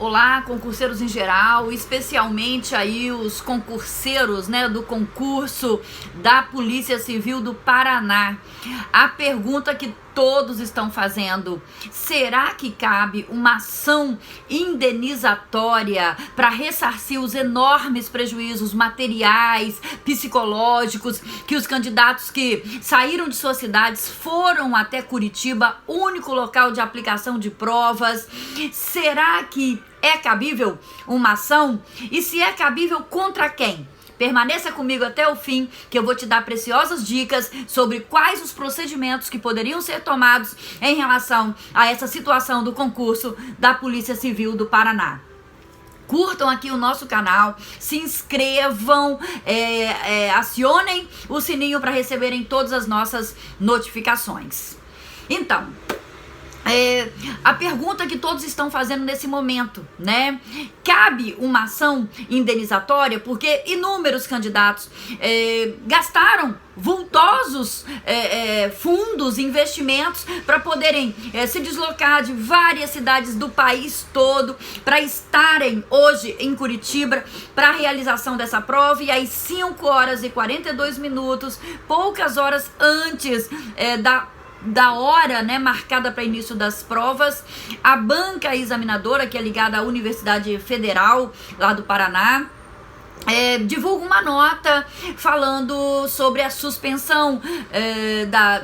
Olá, concurseiros em geral, especialmente aí os concurseiros, né, do concurso da Polícia Civil do Paraná. A pergunta que todos estão fazendo: será que cabe uma ação indenizatória para ressarcir os enormes prejuízos materiais, psicológicos que os candidatos que saíram de suas cidades foram até Curitiba, único local de aplicação de provas? Será que é cabível uma ação? E se é cabível, contra quem? Permaneça comigo até o fim, que eu vou te dar preciosas dicas sobre quais os procedimentos que poderiam ser tomados em relação a essa situação do concurso da Polícia Civil do Paraná. Curtam aqui o nosso canal, se inscrevam, acionem o sininho para receberem todas as nossas notificações. Então, a pergunta que todos estão fazendo nesse momento, né? Cabe uma ação indenizatória? Porque inúmeros candidatos gastaram vultosos fundos, investimentos para poderem se deslocar de várias cidades do país todo para estarem hoje em Curitiba para a realização dessa prova. E aí 5 horas e 42 minutos, poucas horas antes da hora, né, marcada para início das provas, a banca examinadora, que é ligada à Universidade Federal lá do Paraná, divulga uma nota falando sobre a suspensão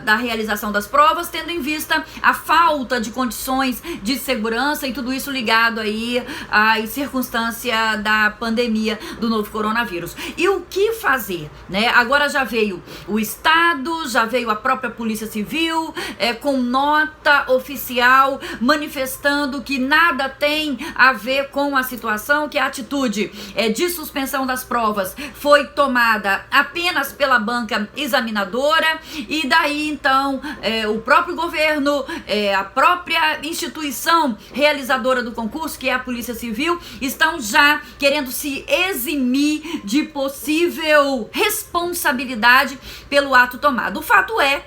da realização das provas, tendo em vista a falta de condições de segurança e tudo isso ligado aí à circunstância da pandemia do novo coronavírus. E o que fazer, né? Agora já veio o Estado, já veio a própria Polícia Civil com nota oficial manifestando que nada tem a ver com a situação, que a atitude de suspensão das provas foi tomada apenas pela banca examinadora, e daí então o próprio governo, a própria instituição realizadora do concurso, que é a Polícia Civil, estão já querendo se eximir de possível responsabilidade pelo ato tomado. O fato é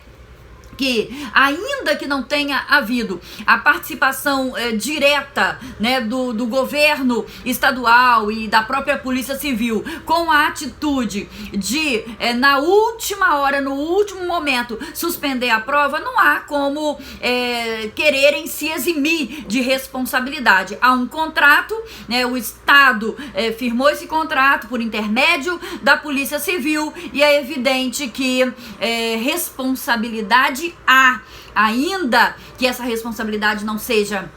que, ainda que não tenha havido a participação direta, né, do governo estadual e da própria Polícia Civil, com a atitude de, na última hora, no último momento, suspender a prova, não há como quererem se eximir de responsabilidade. Há um contrato, né, o Estado firmou esse contrato por intermédio da Polícia Civil, e é evidente que responsabilidade há, ainda que essa responsabilidade não seja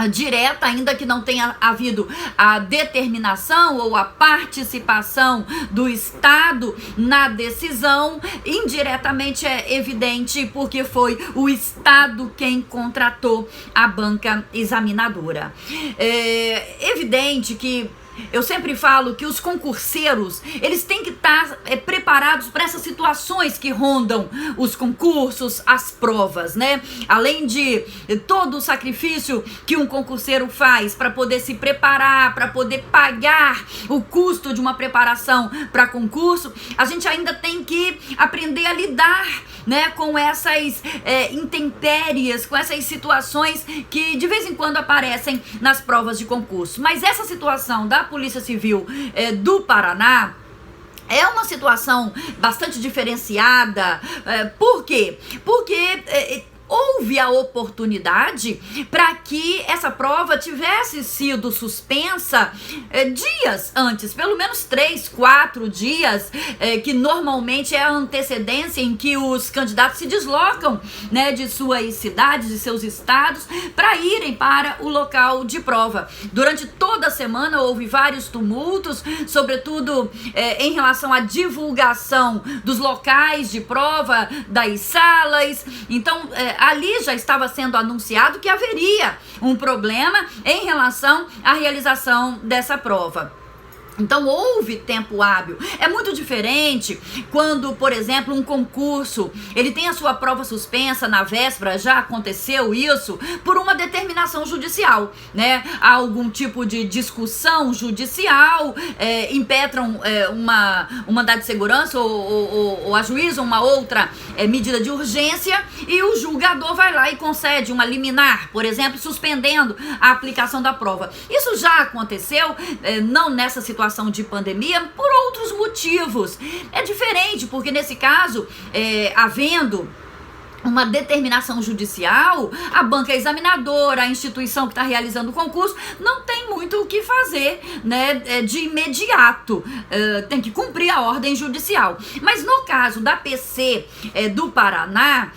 direta, ainda que não tenha havido a determinação ou a participação do Estado na decisão. Indiretamente é evidente, porque foi o Estado quem contratou a banca examinadora. É evidente que eu sempre falo que os concurseiros, eles têm que estar preparados para essas situações que rondam os concursos, as provas, né? Além de todo o sacrifício que um concurseiro faz para poder se preparar, para poder pagar o custo de uma preparação para concurso, a gente ainda tem que aprender a lidar, né, com essas intempéries, com essas situações que de vez em quando aparecem nas provas de concurso. Mas essa situação da Polícia Civil do Paraná é uma situação bastante diferenciada. Por quê? Porque houve a oportunidade para que essa prova tivesse sido suspensa dias antes, pelo menos 3, 4 dias, que normalmente é a antecedência em que os candidatos se deslocam, né, de suas cidades, de seus estados, para irem para o local de prova. Durante toda a semana houve vários tumultos, sobretudo em relação à divulgação dos locais de prova, das salas. Então, ali já estava sendo anunciado que haveria um problema em relação à realização dessa prova. Então houve tempo hábil. É muito diferente quando, por exemplo, um concurso, ele tem a sua prova suspensa na véspera, já aconteceu isso, por uma determinação judicial, né? Há algum tipo de discussão judicial, impetram um mandado de segurança ou ajuizam uma outra medida de urgência e o julgador vai lá e concede uma liminar, por exemplo, suspendendo a aplicação da prova. Isso já aconteceu, não nessa situação de pandemia, por outros motivos. É diferente, porque nesse caso, havendo uma determinação judicial, a banca examinadora, a instituição que está realizando o concurso, não tem muito o que fazer, né, de imediato. Tem que cumprir a ordem judicial. Mas no caso da PC do Paraná,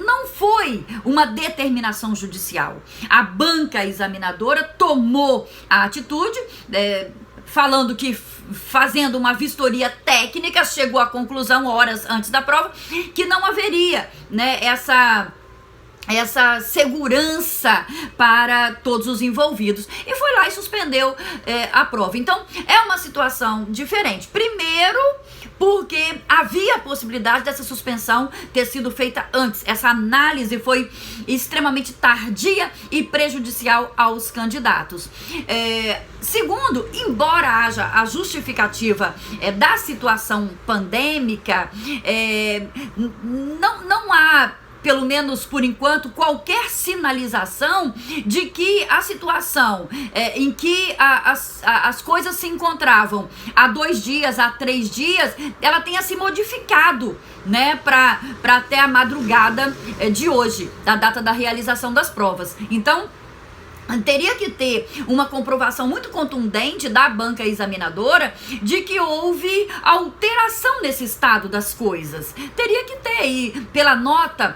não foi uma determinação judicial. A banca examinadora tomou a atitude, falando que, fazendo uma vistoria técnica, chegou à conclusão, horas antes da prova, que não haveria, né, essa segurança para todos os envolvidos. E foi lá e suspendeu a prova. Então, é uma situação diferente. Primeiro, porque havia a possibilidade dessa suspensão ter sido feita antes. Essa análise foi extremamente tardia e prejudicial aos candidatos. Segundo, embora haja a justificativa da situação pandêmica, não há, pelo menos por enquanto, qualquer sinalização de que a situação em que as coisas se encontravam há 2 dias, há 3 dias, ela tenha se modificado, né, para até a madrugada de hoje, da data da realização das provas. Então, teria que ter uma comprovação muito contundente da banca examinadora de que houve alteração nesse estado das coisas. Teria que ter, e pela nota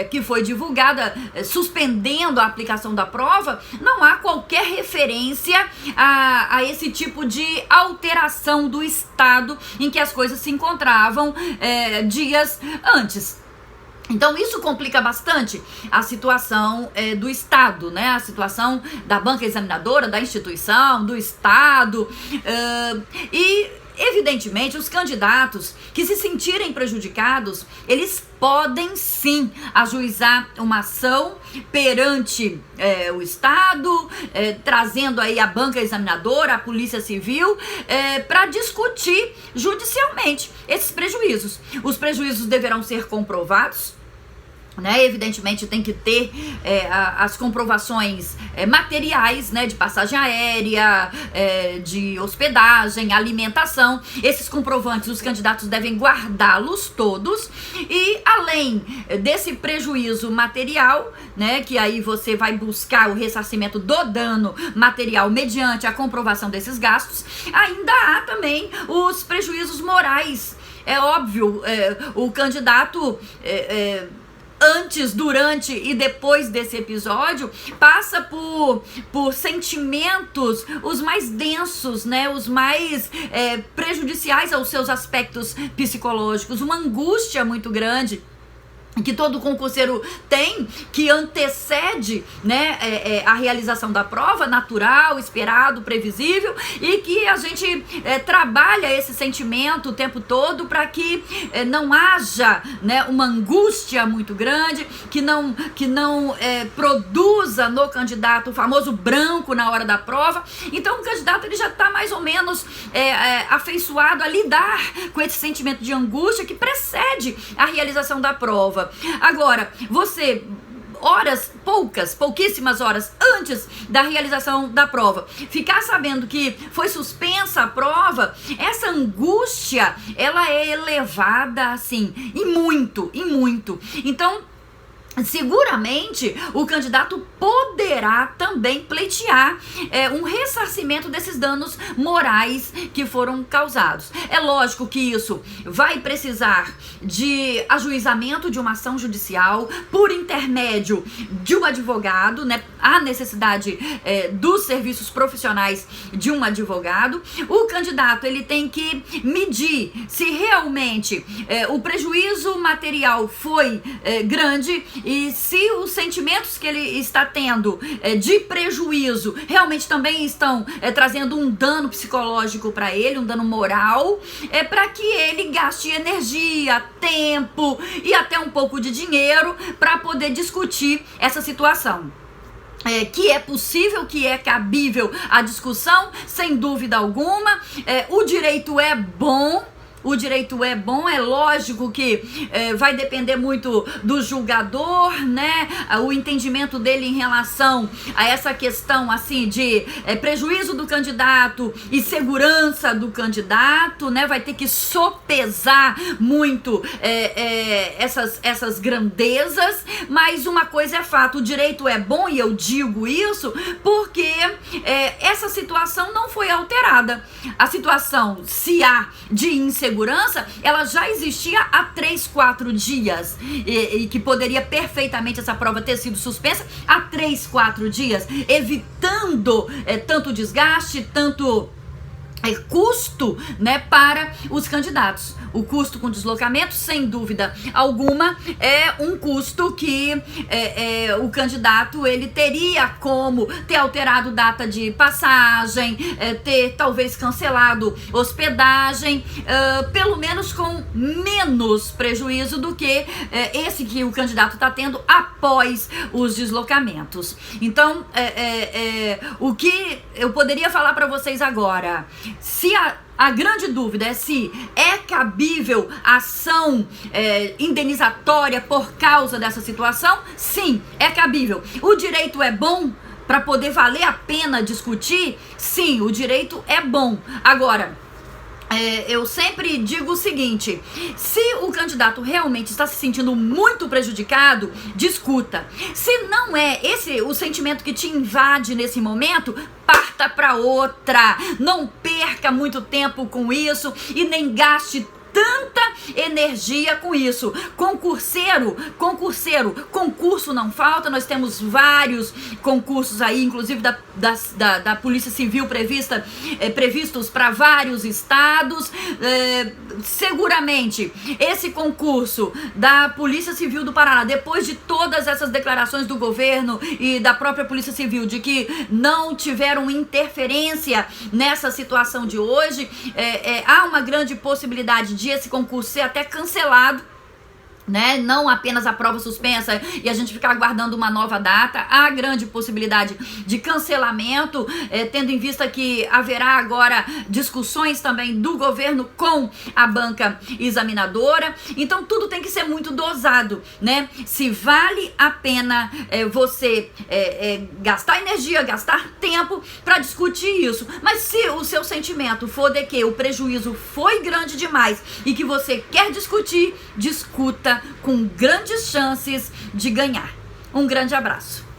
que foi divulgada, suspendendo a aplicação da prova, não há qualquer referência a esse tipo de alteração do estado em que as coisas se encontravam dias antes. Então isso complica bastante a situação do Estado, né? A situação da banca examinadora, da instituição, do Estado. E, evidentemente, os candidatos que se sentirem prejudicados, eles podem sim ajuizar uma ação perante o Estado, trazendo aí a banca examinadora, a Polícia Civil, para discutir judicialmente esses prejuízos. Os prejuízos deverão ser comprovados, né? Evidentemente tem que ter as comprovações materiais, né, de passagem aérea, de hospedagem, alimentação. Esses comprovantes os candidatos devem guardá-los todos, e além desse prejuízo material, né, que aí você vai buscar o ressarcimento do dano material mediante a comprovação desses gastos, ainda há também os prejuízos morais. É óbvio, o candidato antes, durante e depois desse episódio, passa por sentimentos os mais densos, né, os mais prejudiciais aos seus aspectos psicológicos, uma angústia muito grande que todo concurseiro tem, que antecede, né, a realização da prova, natural, esperado, previsível, e que a gente trabalha esse sentimento o tempo todo para que não haja, né, uma angústia muito grande, que não produza no candidato o famoso branco na hora da prova. Então o candidato ele já está mais ou menos afeiçoado a lidar com esse sentimento de angústia que precede a realização da prova. Agora, você, pouquíssimas horas antes da realização da prova, ficar sabendo que foi suspensa a prova, essa angústia, ela é elevada, assim, e muito. Então, seguramente o candidato poderá também pleitear um ressarcimento desses danos morais que foram causados. É lógico que isso vai precisar de ajuizamento de uma ação judicial por intermédio de um advogado, né? Há necessidade dos serviços profissionais de um advogado. O candidato ele tem que medir se realmente o prejuízo material foi grande e se os sentimentos que ele está tendo de prejuízo realmente também estão trazendo um dano psicológico para ele, um dano moral, para que ele gaste energia, tempo e até um pouco de dinheiro para poder discutir essa situação. Que é possível, que é cabível a discussão, sem dúvida alguma. O direito é bom. O direito é bom, é lógico que vai depender muito do julgador, né? O entendimento dele em relação a essa questão, assim, de prejuízo do candidato e segurança do candidato, né? Vai ter que sopesar muito essas grandezas, mas uma coisa é fato, o direito é bom, e eu digo isso porque essa situação não foi alterada. A situação, se há de insegurança, ela já existia há 3, 4 dias e que poderia perfeitamente essa prova ter sido suspensa há 3, 4 dias, evitando tanto desgaste, tanto custo, né, para os candidatos. O custo com deslocamento, sem dúvida alguma, é um custo que o candidato ele teria como ter alterado data de passagem, ter talvez cancelado hospedagem, pelo menos com menos prejuízo do que esse que o candidato está tendo após os deslocamentos. Então, o que eu poderia falar para vocês agora, se a grande dúvida é se é cabível a ação indenizatória por causa dessa situação, sim, é cabível. O direito é bom para poder valer a pena discutir? Sim, o direito é bom. Agora, eu sempre digo o seguinte: se o candidato realmente está se sentindo muito prejudicado, discuta. Se não é esse o sentimento que te invade nesse momento, parta para outra. Não perca muito tempo com isso e nem gaste tanta energia com isso. Concurso não falta, nós temos vários concursos aí, inclusive da Polícia Civil previstos para vários estados. Seguramente esse concurso da Polícia Civil do Paraná, depois de todas essas declarações do governo e da própria Polícia Civil de que não tiveram interferência nessa situação de hoje, há uma grande possibilidade de esse concurso ser até cancelado, né? Não apenas a prova suspensa e a gente ficar aguardando uma nova data. Há grande possibilidade de cancelamento, tendo em vista que haverá agora discussões também do governo com a banca examinadora. Então tudo tem que ser muito dosado, né? Se vale a pena você gastar energia, gastar tempo para discutir isso, mas se o seu sentimento for de que o prejuízo foi grande demais e que você quer discutir, discuta com grandes chances de ganhar. Um grande abraço.